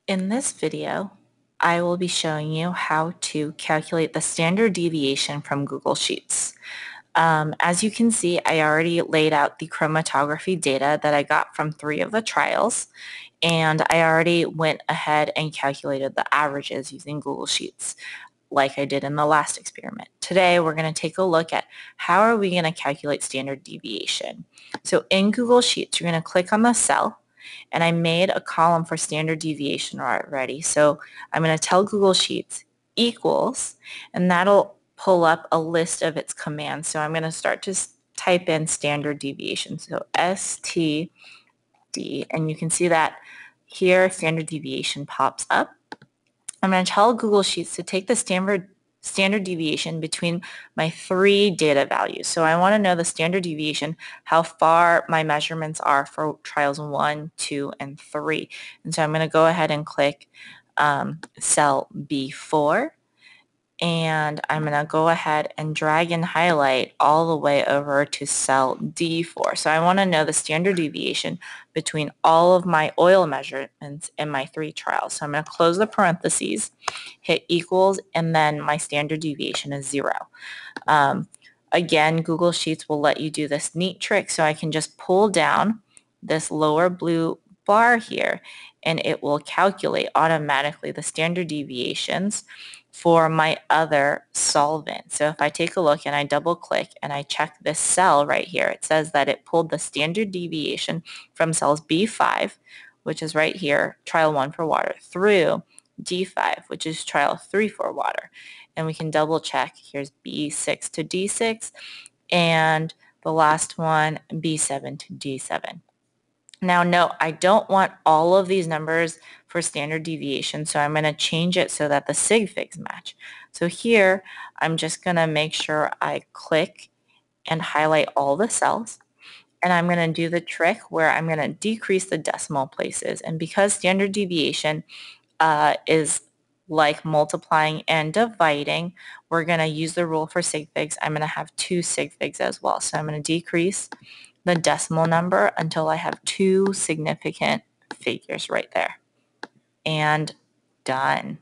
In this video, I will be showing you how to calculate the standard deviation from Google Sheets. As you can see, I already laid out the chromatography data that I got from 3 of the trials, and I already went ahead and calculated the averages using Google Sheets like I did in the last experiment. Today, we're going to take a look at how are we going to calculate standard deviation. So in Google Sheets, you're going to click on the cell, and I made a column for standard deviation already. So I'm going to tell Google Sheets equals, and that'll pull up a list of its commands. So I'm going to start to type in standard deviation. So STD, and you can see that here standard deviation pops up. I'm going to tell Google Sheets to take the standard deviation between my 3 data values. So I want to know the standard deviation, how far my measurements are for trials 1, 2, and 3. And so I'm going to go ahead and click cell B4. And I'm going to go ahead and drag and highlight all the way over to cell D4. So I want to know the standard deviation between all of my oil measurements in my 3 trials. So I'm going to close the parentheses, hit equals, and then my standard deviation is 0. Again, Google Sheets will let you do this neat trick, so I can just pull down this lower blue bar here, and it will calculate automatically the standard deviations for my other solvent. So if I take a look and I double click and I check this cell right here, it says that it pulled the standard deviation from cells B5, which is right here, trial 1 for water, through D5, which is trial 3 for water. And we can double check. Here's B6 to D6, and the last one, B7 to D7. Now note, I don't want all of these numbers for standard deviation, so I'm going to change it so that the sig figs match. So here, I'm just going to make sure I click and highlight all the cells, and I'm going to do the trick where I'm going to decrease the decimal places. And because standard deviation is like multiplying and dividing, we're going to use the rule for sig figs. I'm going to have 2 sig figs as well. So I'm going to decrease the decimal number until I have 2 significant figures right there. And done.